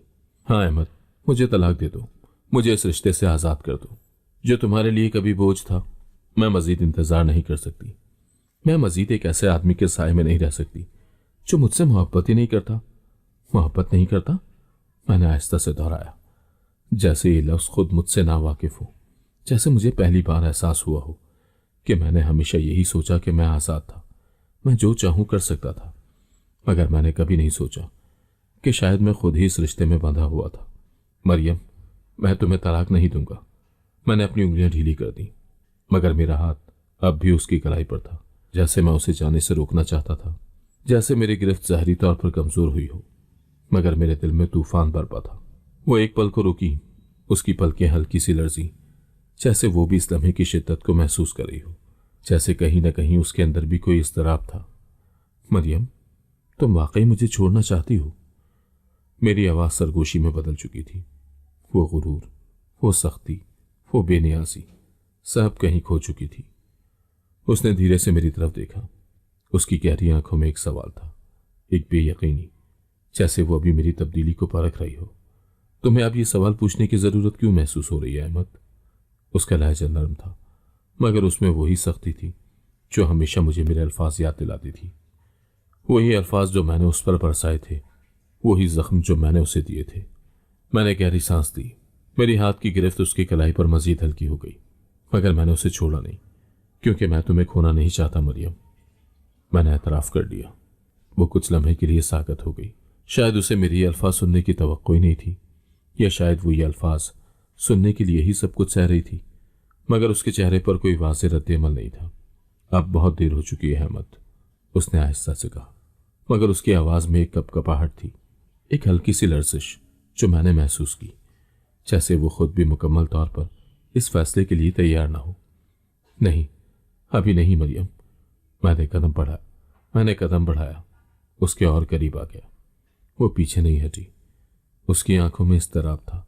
हाँ अहमद, मुझे तलाक दे दो, मुझे इस रिश्ते से आज़ाद कर दो। जो तुम्हारे लिए कभी बोझ था, मैं मजीद इंतजार नहीं कर सकती। मैं मजीद एक ऐसे आदमी के साए में नहीं रह सकती जो मुझसे मोहब्बत ही नहीं करता। मोहब्बत नहीं करता? मैंने आहिस्ता से दोहराया, जैसे ये लफ्ज खुद मुझसे नावाकिफ हो, जैसे मुझे पहली बार एहसास हुआ हो कि मैंने हमेशा यही सोचा कि मैं आज़ाद था, मैं जो चाहूं कर सकता था। मगर मैंने कभी नहीं सोचा कि शायद मैं खुद ही इस रिश्ते में बंधा हुआ था। मरियम, मैं तुम्हें तलाक नहीं दूंगा। मैंने अपनी उंगलियां ढीली कर दी, मगर मेरा हाथ अब भी उसकी कलाई पर था, जैसे मैं उसे जाने से रोकना चाहता था, जैसे मेरी गिरफ्त ज़ाहरी तौर पर कमजोर हुई हो, मगर मेरे दिल में तूफान बरपा था। वो एक पल को रुकी, उसकी पलकें हल्की सी लर्जी, जैसे वो भी इस लम्हे की शिद्दत को महसूस कर रही हो, जैसे कहीं ना कहीं उसके अंदर भी कोई इज़्तिराब था। मरियम, तुम वाकई मुझे छोड़ना चाहती हो? मेरी आवाज़ सरगोशी में बदल चुकी थी। वो गुरूर, वो सख्ती, वो बेनियाजी, सब कहीं खो चुकी थी। उसने धीरे से मेरी तरफ देखा। उसकी गहरी आंखों में एक सवाल था, एक बेयकीनी, जैसे वो अभी मेरी तब्दीली को परख रही हो। तुम्हें अब ये सवाल पूछने की जरूरत क्यों महसूस हो रही है अहमद? उसका लहजा नरम था, मगर उसमें वही सख्ती थी जो हमेशा मुझे मेरे अल्फाज याद दिलाती थी। वही अल्फाज जो मैंने उस पर बरसाए थे, वही जख्म जो मैंने उसे दिए थे। मैंने गहरी सांस दी। मेरी हाथ की गिरफ्त उसकी कलाई पर मजीद हल्की हो गई, मगर मैंने उसे छोड़ा नहीं, क्योंकि मैं तुम्हें खोना नहीं चाहता मरियम। मैंने एतराफ़ कर लिया। वो कुछ लम्हे के लिए साकत हो गई। शायद उसे मेरी अल्फाज सुनने की तवक्को ही नहीं थी, या शायद वो ये अल्फाज सुनने के लिए ही सब कुछ सह रही थी, मगर उसके चेहरे पर कोई वाज़ेह रद्द-ए-अमल नहीं था। अब बहुत देर हो चुकी है अहमद, उसने आहिस्ता से कहा, मगर उसकी आवाज़ में एक कपकपाहट थी, एक हल्की सी लर्जिश जो मैंने महसूस की, जैसे वो खुद भी मुकम्मल तौर पर इस फैसले के लिए तैयार ना हो। नहीं, अभी नहीं मरियम। मैंने कदम बढ़ाया, उसके और करीब आ गया। वो पीछे नहीं हटी। उसकी आंखों में इज़्तिराब था,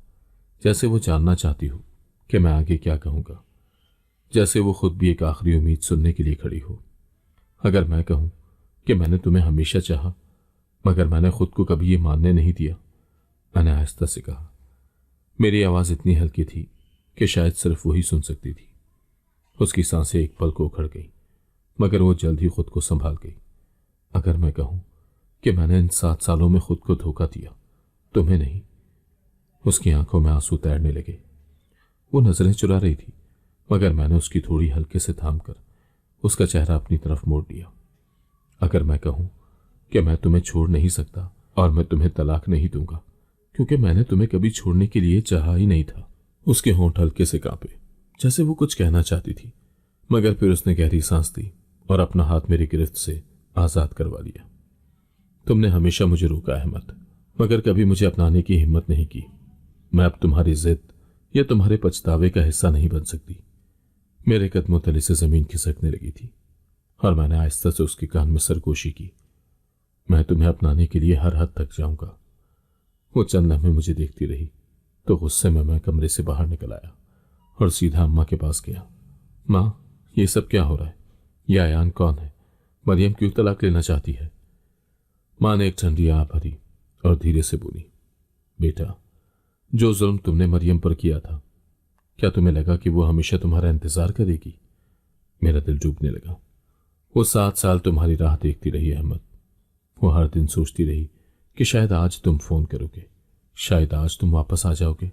जैसे वो जानना चाहती हो कि मैं आगे क्या कहूँगा, जैसे वो खुद भी एक आखिरी उम्मीद सुनने के लिए खड़ी हो। अगर मैं कहूँ कि मैंने तुम्हें हमेशा चाहा, मगर मैंने खुद को कभी ये मानने नहीं दिया, मैंने आहिस्ता से कहा। मेरी आवाज़ इतनी हल्की थी कि शायद सिर्फ वही सुन सकती थी। उसकी सांसें एक पल को उखड़ गई, मगर वो जल्द ही खुद को संभाल गई। अगर मैं कहूँ कि मैंने इन 7 सालों में खुद को धोखा दिया, तुम्हें नहीं। उसकी आंखों में आंसू तैरने लगे। वो नजरें चुरा रही थी, मगर मैंने उसकी थोड़ी हल्के से थाम कर उसका चेहरा अपनी तरफ मोड़ लिया। अगर मैं कहूँ कि मैं तुम्हें छोड़ नहीं सकता और मैं तुम्हें तलाक नहीं दूंगा, क्योंकि मैंने तुम्हें कभी छोड़ने के लिए चाहा ही नहीं था। उसके होंठ हल्के से कांपे, जैसे वो कुछ कहना चाहती थी, मगर फिर उसने गहरी सांस दी और अपना हाथ मेरी गिरफ्त से आजाद करवा लिया। तुमने हमेशा मुझे रोका अहमद, मगर कभी मुझे अपनाने की हिम्मत नहीं की। मैं अब तुम्हारी जिद या तुम्हारे पछतावे का हिस्सा नहीं बन सकती। मेरे कदमों तले से जमीन खिसकने लगी थी और मैंने आहिस्ता से उसके कान में सरगोशी की। मैं तुम्हें अपनाने के लिए हर हद तक जाऊंगा। वो चंद लम्हे मुझे देखती रही, तो गुस्से में मैं कमरे से बाहर निकल आया और सीधा अम्मा के पास गया। माँ, ये सब क्या हो रहा है? यह आयान कौन है? मरियम क्यों तलाक लेना चाहती है? माँ ने एक ठंडी आह भरी और धीरे से बोली, बेटा, जो जुल्म तुमने मरियम पर किया था, क्या तुम्हें लगा कि वो हमेशा तुम्हारा इंतजार करेगी? मेरा दिल डूबने लगा। वो 7 साल तुम्हारी राह देखती रही अहमद। वो हर दिन सोचती रही कि शायद आज तुम फोन करोगे, शायद आज तुम वापस आ जाओगे,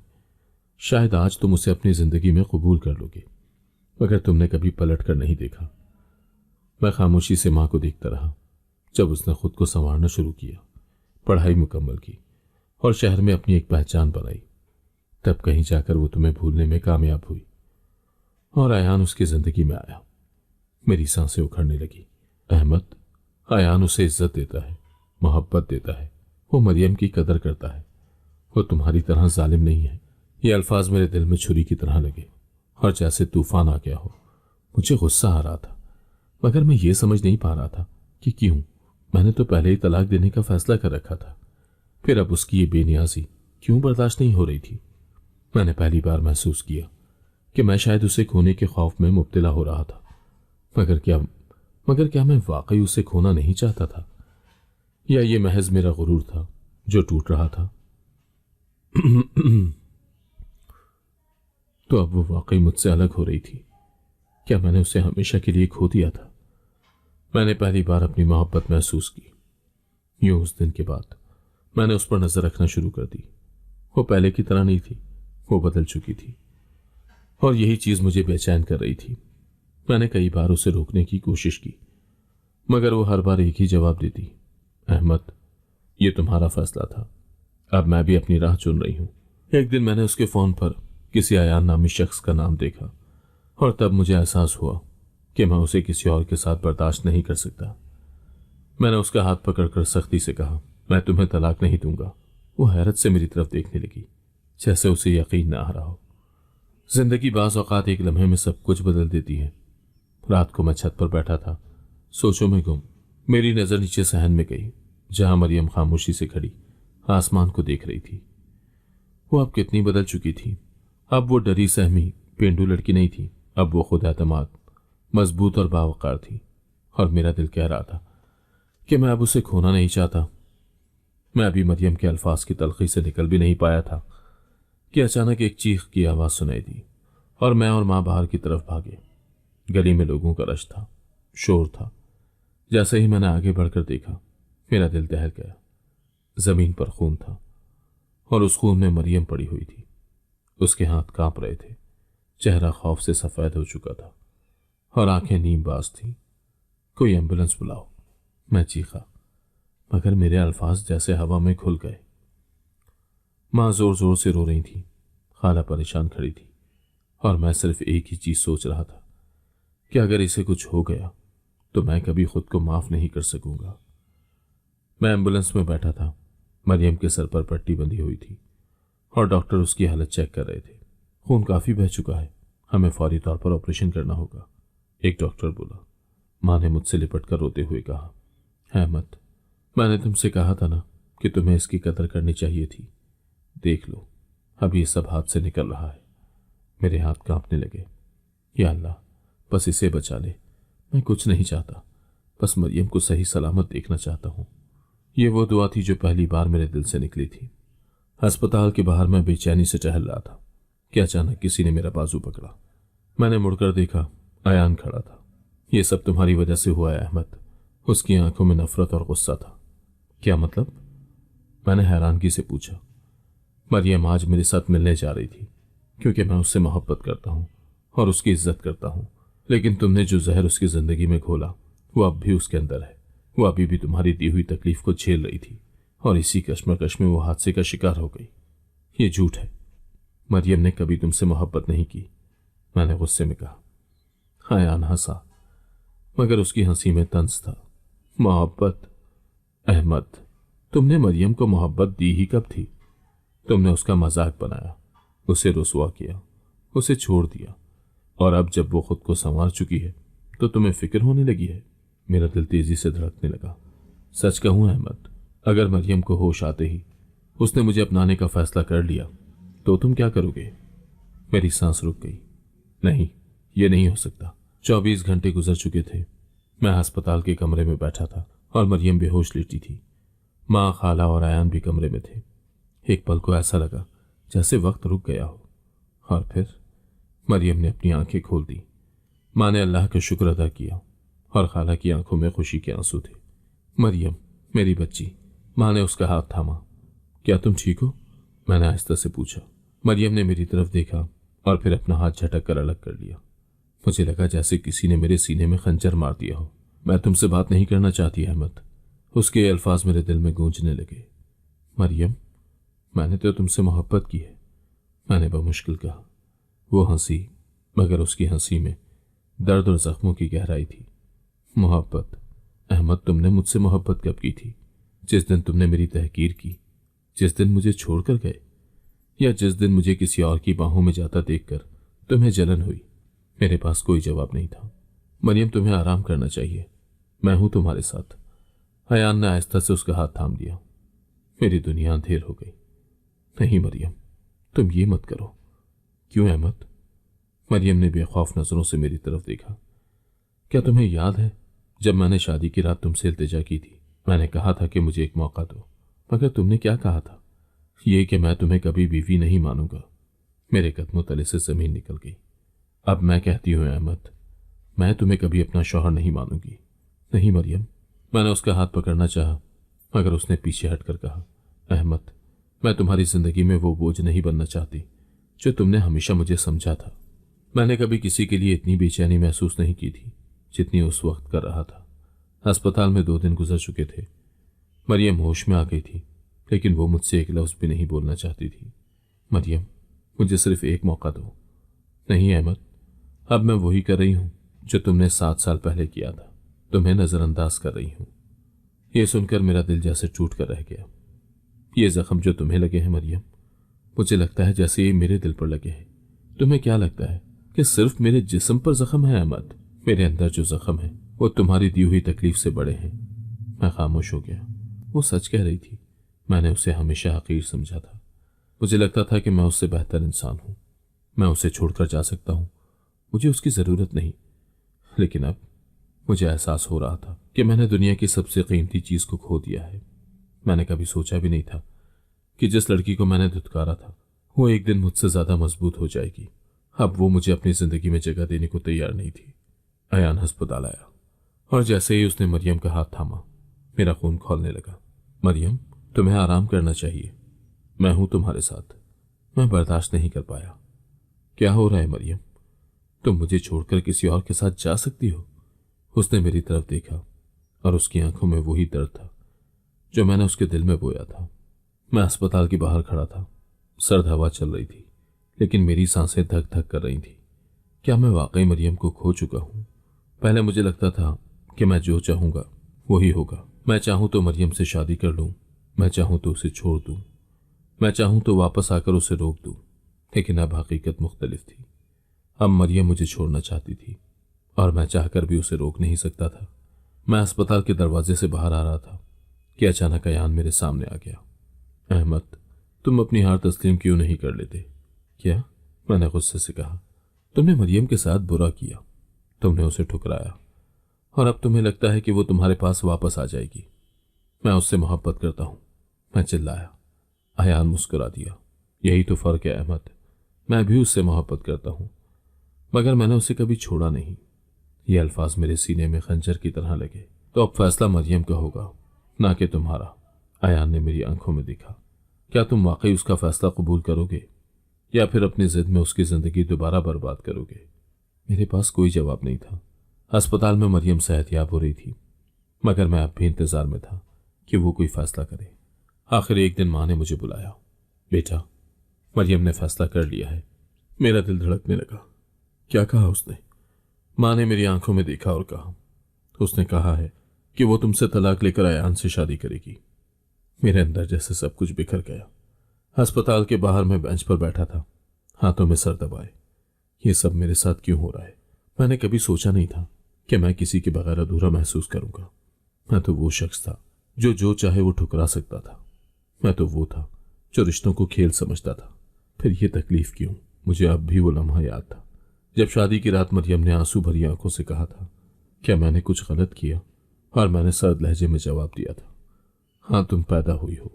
शायद आज तुम उसे अपनी जिंदगी में कबूल कर लोगे, मगर तुमने कभी पलट कर नहीं देखा। मैं खामोशी से मां को देखता रहा। जब उसने खुद को संवारना शुरू किया, पढ़ाई मुकम्मल की और शहर में अपनी एक पहचान बनाई, तब कहीं जाकर वो तुम्हें भूलने में कामयाब हुई और अयान उसकी जिंदगी में आया। मेरी सांसें उखड़ने लगी। अहमद, अयान उसे इज्जत देता है, मोहब्बत देता है, वो मरियम की कदर करता है, वो तुम्हारी तरह जालिम नहीं है। ये अल्फाज मेरे दिल में छुरी की तरह लगे और जैसे तूफान आ गया हो। मुझे गुस्सा आ रहा था, मगर मैं ये समझ नहीं पा रहा था कि क्यों। मैंने तो पहले ही तलाक देने का फैसला कर रखा था, फिर अब उसकी ये बेनियाजी क्यों बर्दाश्त नहीं हो रही थी। मैंने पहली बार महसूस किया कि मैं शायद उसे खोने के खौफ में मुब्तला हो रहा था। मगर क्या मैं वाकई उसे खोना नहीं चाहता था, या ये महज मेरा गुरूर था जो टूट रहा था। तो अब वो वाकई मुझसे अलग हो रही थी। क्या मैंने उसे हमेशा के लिए खो दिया था? मैंने पहली बार अपनी मोहब्बत महसूस की। यूं उस दिन के बाद मैंने उस पर नजर रखना शुरू कर दी। वो पहले की तरह नहीं थी, वो बदल चुकी थी और यही चीज मुझे बेचैन कर रही थी। मैंने कई बार उसे रोकने की कोशिश की, मगर वो हर बार एक ही जवाब देती, अहमद, ये तुम्हारा फैसला था, अब मैं भी अपनी राह चुन रही हूं। एक दिन मैंने उसके फोन पर किसी अयान नामी शख्स का नाम देखा और तब मुझे एहसास हुआ कि मैं उसे किसी और के साथ बर्दाश्त नहीं कर सकता। मैंने उसका हाथ पकड़कर सख्ती से कहा, मैं तुम्हें तलाक नहीं दूंगा। वो हैरत से मेरी तरफ देखने लगी, जैसे उसे यकीन न आ रहा हो। जिंदगी बाज़ औक़ात एक लम्हे में सब कुछ बदल देती है। रात को मैं छत पर बैठा था, सोचों में गुम। मेरी नज़र नीचे सहन में गई, जहां मरियम खामोशी से खड़ी आसमान को देख रही थी। वो अब कितनी बदल चुकी थी। अब वो डरी सहमी पेंडू लड़की नहीं थी, अब वो खुद एतमाद, मजबूत और बावकार थी। और मेरा दिल कह रहा था कि मैं अब उसे खोना नहीं चाहता। मैं अभी मरियम के अल्फाज की तलखी से निकल भी नहीं पाया था कि अचानक एक चीख की आवाज सुनाई दी और मैं और मां बाहर की तरफ भागे। गली में लोगों का रश था, शोर था। जैसे ही मैंने आगे बढ़कर देखा, मेरा दिल दहल गया। जमीन पर खून था और उस खून में मरियम पड़ी हुई थी। उसके हाथ कांप रहे थे, चेहरा खौफ से सफेद हो चुका था और आंखें नीमबाज थी। कोई एम्बुलेंस बुलाओ, मैं चीखा, मगर मेरे अल्फाज जैसे हवा में घुल गए। मां जोर जोर से रो रही थी, खाला परेशान खड़ी थी और मैं सिर्फ एक ही चीज सोच रहा था कि अगर इसे कुछ हो गया तो मैं कभी खुद को माफ नहीं कर सकूंगा। मैं एम्बुलेंस में बैठा था। मरियम के सर पर पट्टी बंधी हुई थी और डॉक्टर उसकी हालत चेक कर रहे थे। खून काफी बह चुका है, हमें फौरी तौर पर ऑपरेशन करना होगा, एक डॉक्टर बोला। मां ने मुझसे लिपट कर रोते हुए कहा, अहमद, मैंने तुमसे कहा था ना कि तुम्हें इसकी कदर करनी चाहिए थी। देख लो, अब ये सब हाथ से निकल रहा है। मेरे हाथ कांपने लगे। या अल्लाह, बस इसे बचा ले। मैं कुछ नहीं चाहता, बस मरियम को सही सलामत देखना चाहता हूं। ये वो दुआ थी जो पहली बार मेरे दिल से निकली थी। अस्पताल के बाहर मैं बेचैनी से टहल रहा था कि अचानक किसी ने मेरा बाजू पकड़ा। मैंने मुड़कर देखा, अयान खड़ा था। ये सब तुम्हारी वजह से हुआ है अहमद। उसकी आंखों में नफरत और गुस्सा था। क्या मतलब? मैंने हैरानगी से पूछा। मरियम आज मेरे साथ मिलने जा रही थी क्योंकि मैं उससे मोहब्बत करता हूं और उसकी इज्जत करता हूं, लेकिन तुमने जो जहर उसकी जिंदगी में घोला वो अब भी उसके अंदर है। वो अभी भी तुम्हारी दी हुई तकलीफ को झेल रही थी और इसी कश्मकश में वो हादसे का शिकार हो गई। ये झूठ है, मरियम ने कभी तुमसे मोहब्बत नहीं की, मैंने गुस्से में कहा। अयान हंसा, मगर उसकी हंसी में तंज था। मोहब्बत? अहमद, तुमने मरियम को मोहब्बत दी ही कब थी? तुमने उसका मजाक बनाया, उसे रुसवा किया, उसे छोड़ दिया, और अब जब वो खुद को संवार चुकी है तो तुम्हें फिक्र होने लगी है। मेरा दिल तेजी से धड़कने लगा। सच कहूं अहमद, अगर मरियम को होश आते ही उसने मुझे अपनाने का फैसला कर लिया तो तुम क्या करोगे? मेरी सांस रुक गई। नहीं, ये नहीं हो सकता। 24 घंटे गुजर चुके थे। मैं अस्पताल के कमरे में बैठा था और मरियम बेहोश लेटी थी। माँ, खाला और अयान भी कमरे में थे। एक पल को ऐसा लगा जैसे वक्त रुक गया हो, और फिर मरियम ने अपनी आंखें खोल दी। माँ ने अल्लाह का शुक्र अदा किया और खाला की आंखों में खुशी के आंसू थे। मरियम, मेरी बच्ची, माँ ने उसका हाथ थामा। क्या तुम ठीक हो? मैंने आहिस्ता से पूछा। मरियम ने मेरी तरफ देखा और फिर अपना हाथ झटक कर अलग कर लिया। मुझे लगा जैसे किसी ने मेरे सीने में खंजर मार दिया हो। मैं तुमसे बात नहीं करना चाहती अहमद। उसके ये अल्फाज मेरे दिल में गूंजने लगे। मरियम, मैंने तो तुमसे मोहब्बत की है, मैंने बमुश्किल कहा। वो हंसी, मगर उसकी हंसी में दर्द और जख्मों की गहराई थी। मोहब्बत? अहमद, तुमने मुझसे मोहब्बत कब की थी? जिस दिन तुमने मेरी तहकीर की, जिस दिन मुझे छोड़कर गए, या जिस दिन मुझे किसी और की बाहों में जाता देखकर तुम्हें जलन हुई? मेरे पास कोई जवाब नहीं था। मरियम, तुम्हें आराम करना चाहिए, मैं हूं तुम्हारे साथ। अयान ने आहिस्ता से उसका हाथ थाम लिया। मेरी दुनिया अंधेर हो गई। नहीं मरियम, तुम ये मत करो। क्यों अहमद? मरियम ने बेखौफ नजरों से मेरी तरफ देखा। क्या तुम्हें याद है जब मैंने शादी की रात तुमसे इल्तिजा की थी? मैंने कहा था कि मुझे एक मौका दो, मगर तुमने क्या कहा था? ये कि मैं तुम्हें कभी बीवी नहीं मानूंगा। मेरे कदमों तले से जमीन निकल गई। अब मैं कहती हूँ अहमद, मैं तुम्हें कभी अपना शौहर नहीं मानूंगी। नहीं मरियम। मैंने उसका हाथ पकड़ना चाहा, मगर उसने पीछे हटकर कहा, अहमद, मैं तुम्हारी जिंदगी में वो बोझ नहीं बनना चाहती जो तुमने हमेशा मुझे समझा था। मैंने कभी किसी के लिए इतनी बेचैनी महसूस नहीं की थी जितनी उस वक्त कर रहा था। अस्पताल में 2 दिन गुजर चुके थे। मरियम होश में आ गई थी, लेकिन वो मुझसे एक लफ्ज भी नहीं बोलना चाहती थी। मरियम, मुझे सिर्फ एक मौका दो। नहीं अहमद, अब मैं वही कर रही हूं जो तुमने 7 साल पहले किया था। तुम्हें नजरअंदाज कर रही हूं। यह सुनकर मेरा दिल जैसे टूट कर रह गया। ये जख्म जो तुम्हें लगे हैं मरियम, मुझे लगता है जैसे ये मेरे दिल पर लगे हैं। तुम्हें क्या लगता है कि सिर्फ मेरे जिस्म पर जख्म है अहमद? मेरे अंदर जो जख्म है वो तुम्हारी दी हुई तकलीफ से बड़े हैं। मैं खामोश हो गया। वो सच कह रही थी। मैंने उसे हमेशा हकीर समझा था। मुझे लगता था कि मैं उससे बेहतर इंसान हूं। मैं उसे छोड़कर जा सकता हूं, मुझे उसकी जरूरत नहीं। लेकिन अब मुझे एहसास हो रहा था कि मैंने दुनिया की सबसे कीमती चीज को खो दिया है। मैंने कभी सोचा भी नहीं था कि जिस लड़की को मैंने धुतकारा था वो एक दिन मुझसे ज्यादा मजबूत हो जाएगी। अब वो मुझे अपनी जिंदगी में जगह देने को तैयार नहीं थी। अयान अस्पताल आया और जैसे ही उसने मरियम का हाथ थामा, मेरा खून खौलने लगा। मरियम, तुम्हें आराम करना चाहिए, मैं हूं तुम्हारे साथ। मैं बर्दाश्त नहीं कर पाया। क्या हो रहा है मरियम? तुम मुझे छोड़कर किसी और के साथ जा सकती हो? उसने मेरी तरफ देखा और उसकी आंखों में वही दर्द था जो मैंने उसके दिल में बोया था। मैं अस्पताल के बाहर खड़ा था। सर्द हवा चल रही थी, लेकिन मेरी सांसें धक धक कर रही थी। क्या मैं वाकई मरियम को खो चुका हूं? पहले मुझे लगता था कि मैं जो चाहूंगा वही होगा। मैं चाहूं तो मरियम से शादी कर लूं, मैं चाहूं तो उसे छोड़ दूं, मैं चाहूं तो वापस आकर उसे रोक दूं। लेकिन अब हकीकत मुख्तलिफ थी। अब मरियम मुझे छोड़ना चाहती थी और मैं चाहकर भी उसे रोक नहीं सकता था। मैं अस्पताल के दरवाजे से बाहर आ रहा था कि अचानक अयान मेरे सामने आ गया। अहमद, तुम अपनी हार तस्लीम क्यों नहीं कर लेते? क्या? मैंने गुस्से से कहा। तुमने मरियम के साथ बुरा किया, तुमने उसे ठुकराया, और अब तुम्हें लगता है कि वो तुम्हारे पास वापस आ जाएगी। मैं उससे मोहब्बत करता हूं, मैं चिल्लाया। अयान मुस्कुरा दिया। यही तो फर्क है अहमद, मैं भी उससे मोहब्बत करता हूं, मगर मैंने उसे कभी छोड़ा नहीं। ये अल्फाज मेरे सीने में खंजर की तरह लगे। तो अब फैसला मरियम का होगा, ना कि तुम्हारा। अयान ने मेरी आंखों में देखा। क्या तुम वाकई उसका फैसला कबूल करोगे या फिर अपनी जिद में उसकी जिंदगी दोबारा बर्बाद करोगे? मेरे पास कोई जवाब नहीं था। अस्पताल में मरियम सेहतयाब हो रही थी, मगर मैं अब भी इंतजार में था कि वो कोई फैसला करे। आखिर एक दिन मां ने मुझे बुलाया। बेटा, मरियम ने फैसला कर लिया है। मेरा दिल धड़कने लगा। क्या कहा उसने? मां ने मेरी आंखों में देखा और कहा, उसने कहा है कि वो तुमसे तलाक लेकर अयान से शादी करेगी। मेरे अंदर जैसे सब कुछ बिखर गया। अस्पताल के बाहर मैं बेंच पर बैठा था, हाथों में सर दबाए। ये सब मेरे साथ क्यों हो रहा है? मैंने कभी सोचा नहीं था कि मैं किसी के बगैर अधूरा महसूस करूंगा। मैं तो वो शख्स था जो चाहे वो ठुकरा सकता था। मैं तो वो था जो रिश्तों को खेल समझता था। फिर ये तकलीफ क्यों? मुझे अब भी वो लम्हा याद था जब शादी की रात मरियम ने आंसू भरी आंखों से कहा था, क्या मैंने कुछ गलत किया? और मैंने सर्द लहजे में जवाब दिया था, हाँ, तुम पैदा हुई हो।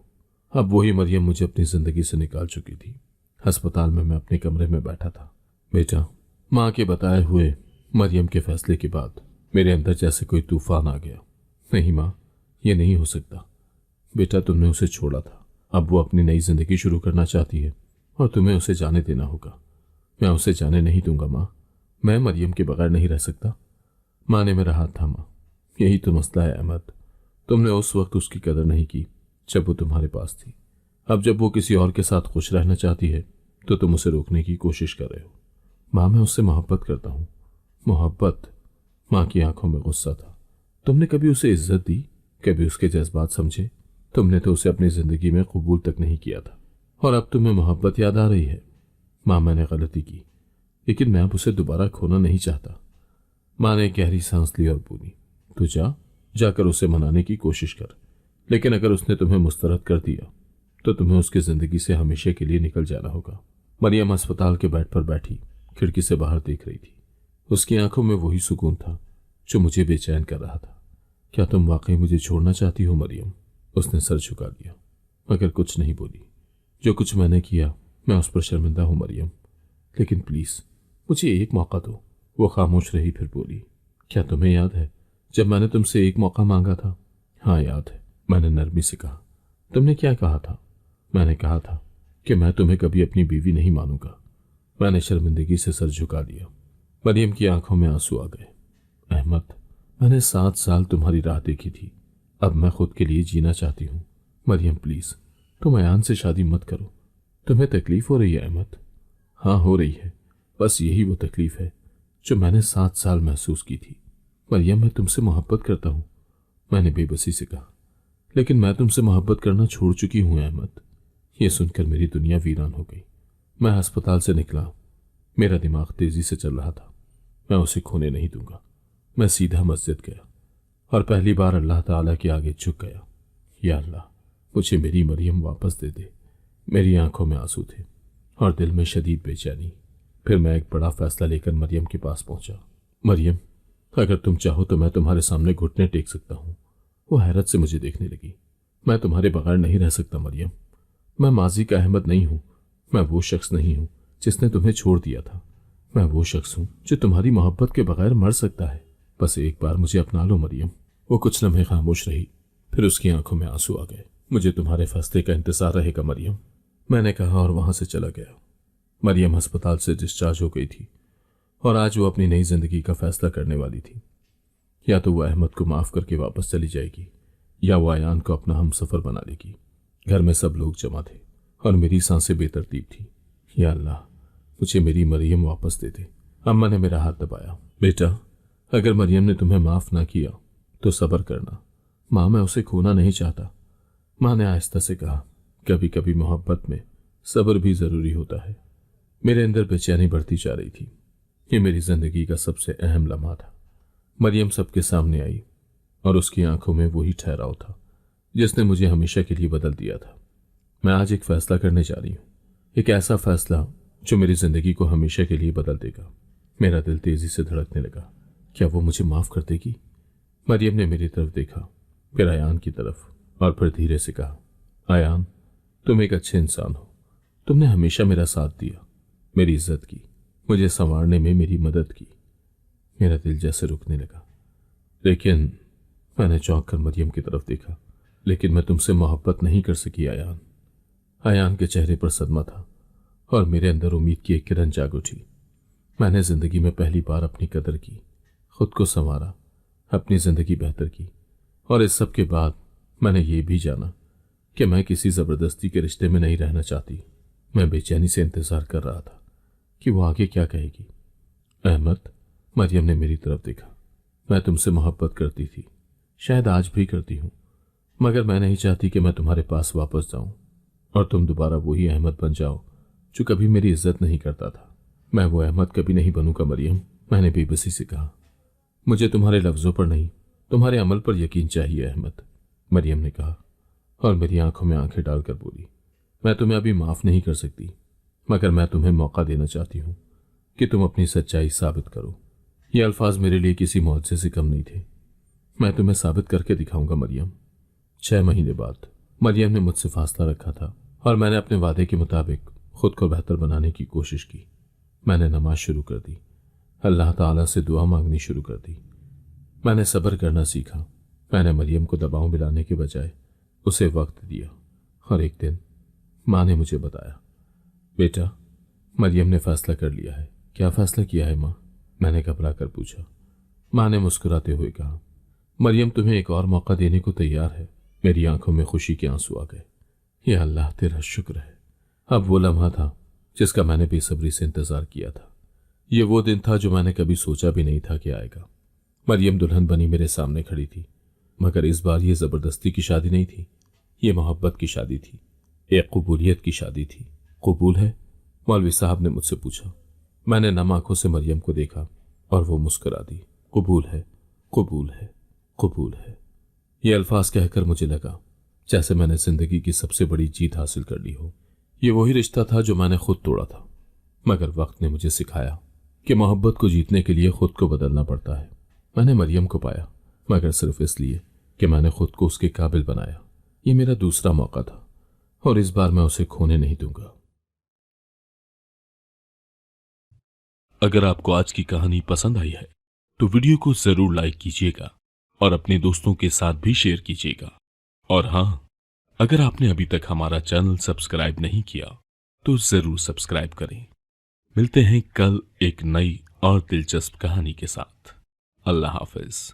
अब वही मरियम मुझे अपनी जिंदगी से निकाल चुकी थी। अस्पताल में मैं अपने कमरे में बैठा था। बेटा, माँ के बताए हुए मरियम के फैसले के बाद मेरे अंदर जैसे कोई तूफान आ गया। नहीं माँ, ये नहीं हो सकता। बेटा, तुमने उसे छोड़ा था अब वो अपनी नई जिंदगी शुरू करना चाहती है और तुम्हें उसे जाने देना होगा। मैं उसे जाने नहीं दूंगा माँ। मैं मरियम के बगैर नहीं रह सकता। माँ ने मेरा हाथ थामा। यही तो मसला है अहमद, तुमने उस वक्त उसकी कदर नहीं की जब वो तुम्हारे पास थी। अब जब वो किसी और के साथ खुश रहना चाहती है तो तुम उसे रोकने की कोशिश कर रहे हो। माँ, मैं उससे मोहब्बत करता हूँ। मोहब्बत? माँ की आंखों में गुस्सा था। तुमने कभी उसे इज्जत दी? कभी उसके जज्बात समझे? तुमने तो उसे अपनी जिंदगी में कबूल तक नहीं किया था और अब तुम्हें मोहब्बत याद आ रही है। माँ, मैंने गलती की, लेकिन मैं अब उसे दोबारा खोना नहीं चाहता। माँ ने गहरी सांस ली और बोली, तू जाकर उसे मनाने की कोशिश कर, लेकिन अगर उसने तुम्हें मुस्तरद कर दिया तो तुम्हें उसकी जिंदगी से हमेशा के लिए निकल जाना होगा। मरियम अस्पताल के बेड पर बैठी खिड़की से बाहर देख रही थी। उसकी आंखों में वही सुकून था जो मुझे बेचैन कर रहा था। क्या तुम वाकई मुझे छोड़ना चाहती हो मरियम? उसने सर झुका लिया मगर कुछ नहीं बोली। जो कुछ मैंने किया मैं उस पर शर्मिंदा हूं मरियम, लेकिन प्लीज मुझे एक मौका दो। वो खामोश रही, फिर बोली, क्या तुम्हें याद है जब मैंने तुमसे एक मौका मांगा था? हाँ याद है, मैंने नरमी से कहा। तुमने क्या कहा था? मैंने कहा था कि मैं तुम्हें कभी अपनी बीवी नहीं मानूंगा। मैंने शर्मिंदगी से सर झुका लिया। मरियम की आंखों में आंसू आ गए। अहमद, मैंने 7 साल तुम्हारी राह देखी थी, अब मैं खुद के लिए जीना चाहती हूँ। मरियम प्लीज तुम अयान से शादी मत करो। तुम्हें तकलीफ हो रही है अहमद? हाँ हो रही है, बस यही वो तकलीफ है जो मैंने 7 साल महसूस की थी। मरियम, मैं तुमसे मोहब्बत करता हूँ, मैंने बेबसी से कहा, लेकिन मैं तुमसे मोहब्बत करना छोड़ चुकी हूँ अहमद। यह सुनकर मेरी दुनिया वीरान हो गई। मैं अस्पताल से निकला, मेरा दिमाग तेजी से चल रहा था। मैं उसे खोने नहीं दूंगा। मैं सीधा मस्जिद गया और पहली बार अल्लाह ताला के आगे झुक गया। या अल्लाह, मुझे मेरी मरियम वापस दे दे। मेरी आंखों में आंसू थे और दिल में शदीद बेचैनी। फिर मैं एक बड़ा फैसला लेकर मरियम के पास पहुंचा। मरियम, अगर तुम चाहो तो मैं तुम्हारे सामने घुटने टेक सकता हूँ। वो हैरत से मुझे देखने लगी। मैं तुम्हारे बगैर नहीं रह सकता मरियम। मैं माजी का अहमद नहीं हूँ। मैं वो शख्स नहीं हूँ जिसने तुम्हें छोड़ दिया था। मैं वो शख्स हूँ जो तुम्हारी मोहब्बत के बगैर मर सकता है। बस एक बार मुझे अपना लो मरियम। वो कुछ लम्हे खामोश रही, फिर उसकी आंखों में आंसू आ गए। मुझे तुम्हारे फैसले का इंतजार रहेगा मरियम, मैंने कहा और वहां से चला गया। मरियम अस्पताल से डिस्चार्ज हो गई थी और आज वो अपनी नई जिंदगी का फैसला करने वाली थी। या तो वो अहमद को माफ करके वापस चली जाएगी या वो अयान को अपना हमसफर बना लेगी। घर में सब लोग जमा थे और मेरी सांसें बेतरतीब थी। या अल्लाह, मुझे मेरी मरियम वापस दे दे। अम्मा ने मेरा हाथ दबाया। बेटा, अगर मरियम ने तुम्हें माफ ना किया तो सब्र करना। माँ, मैं उसे खोना नहीं चाहता। माँ ने आहिस्ता से कहा, कभी कभी मोहब्बत में सब्र भी जरूरी होता है। मेरे अंदर बेचैनी बढ़ती जा रही थी। ये मेरी जिंदगी का सबसे अहम लम्हा था। मरियम सबके सामने आई और उसकी आंखों में वही ठहराव था जिसने मुझे हमेशा के लिए बदल दिया था। मैं आज एक फैसला करने जा रही हूँ, एक ऐसा फैसला जो मेरी जिंदगी को हमेशा के लिए बदल देगा। मेरा दिल तेजी से धड़कने लगा। क्या वो मुझे माफ कर देगी? मरियम ने मेरी तरफ देखा, फिर अयान की तरफ, और फिर धीरे से कहा, अयान, तुम एक अच्छे इंसान हो। तुमने हमेशा मेरा साथ दिया, मेरी इज्जत की, मुझे संवारने में मेरी मदद की। मेरा दिल जैसे रुकने लगा। लेकिन मैंने चौंक कर मरियम की तरफ देखा। लेकिन मैं तुमसे मोहब्बत नहीं कर सकी अयान। अयान के चेहरे पर सदमा था और मेरे अंदर उम्मीद की एक किरण जाग उठी। मैंने जिंदगी में पहली बार अपनी कदर की, खुद को संवारा, अपनी जिंदगी बेहतर की। और इस सब के बाद मैंने ये भी जाना कि मैं किसी जबरदस्ती के रिश्ते में नहीं रहना चाहती। मैं बेचैनी से इंतजार कर रहा था कि वो आगे क्या कहेगी। अहमद, मरियम ने मेरी तरफ देखा। मैं तुमसे मोहब्बत करती थी, शायद आज भी करती हूँ, मगर मैं नहीं चाहती कि मैं तुम्हारे पास वापस जाऊं और तुम दोबारा वही अहमद बन जाओ जो कभी मेरी इज्जत नहीं करता था। मैं वो अहमद कभी नहीं बनूंगा मरियम, मैंने बेबसी से कहा। मुझे तुम्हारे लफ्जों पर नहीं, तुम्हारे अमल पर यकीन चाहिए अहमद, मरियम ने कहा और मेरी आंखों में आंखें डालकर बोली। मैं तुम्हें अभी माफ नहीं कर सकती, मगर मैं तुम्हें मौका देना चाहती हूँ कि तुम अपनी सच्चाई साबित करो। ये अल्फाज मेरे लिए किसी मुआवजे से कम नहीं थे। मैं तुम्हें साबित करके दिखाऊंगा मरियम। 6 महीने बाद मरियम ने मुझसे फासला रखा था और मैंने अपने वादे के मुताबिक खुद को बेहतर बनाने की कोशिश की। मैंने नमाज शुरू कर दी, अल्लाह ताला से दुआ मांगनी शुरू कर दी। मैंने सब्र करना सीखा। मैंने मरियम को दबाव मिलाने के बजाय उसे वक्त दिया और एक दिन माँ ने मुझे बताया, बेटा मरियम ने फैसला कर लिया है। क्या फैसला किया है माँ? मैंने घबरा कर पूछा। माँ ने मुस्कुराते हुए कहा, मरियम तुम्हें एक और मौका देने को तैयार है। मेरी आंखों में खुशी के आंसू आ गए। या अल्लाह तेरा शुक्र है। अब वो लम्हा था जिसका मैंने बेसब्री से इंतजार किया था। ये वो दिन था जो मैंने कभी सोचा भी नहीं था कि आएगा। मरियम दुल्हन बनी मेरे सामने खड़ी थी, मगर इस बार ये जबरदस्ती की शादी नहीं थी, ये मोहब्बत की शादी थी, एक कबूलियत की शादी थी। कबूल है? मौलवी साहब ने मुझसे पूछा। मैंने नम आंखों से मरियम को देखा और वो मुस्कुरा दी। कबूल है, कबूल है, कबूल है। ये अल्फाज कहकर मुझे लगा जैसे मैंने जिंदगी की सबसे बड़ी जीत हासिल कर ली हो। ये वही रिश्ता था जो मैंने खुद तोड़ा था, मगर वक्त ने मुझे सिखाया कि मोहब्बत को जीतने के लिए खुद को बदलना पड़ता है। मैंने मरियम को पाया, मगर सिर्फ इसलिए कि मैंने खुद को उसके काबिल बनाया। ये मेरा दूसरा मौका था और इस बार मैं उसे खोने नहीं दूंगा। अगर आपको आज की कहानी पसंद आई है तो वीडियो को जरूर लाइक कीजिएगा और अपने दोस्तों के साथ भी शेयर कीजिएगा। और हां, अगर आपने अभी तक हमारा चैनल सब्सक्राइब नहीं किया तो जरूर सब्सक्राइब करें। मिलते हैं कल एक नई और दिलचस्प कहानी के साथ। अल्लाह हाफिज।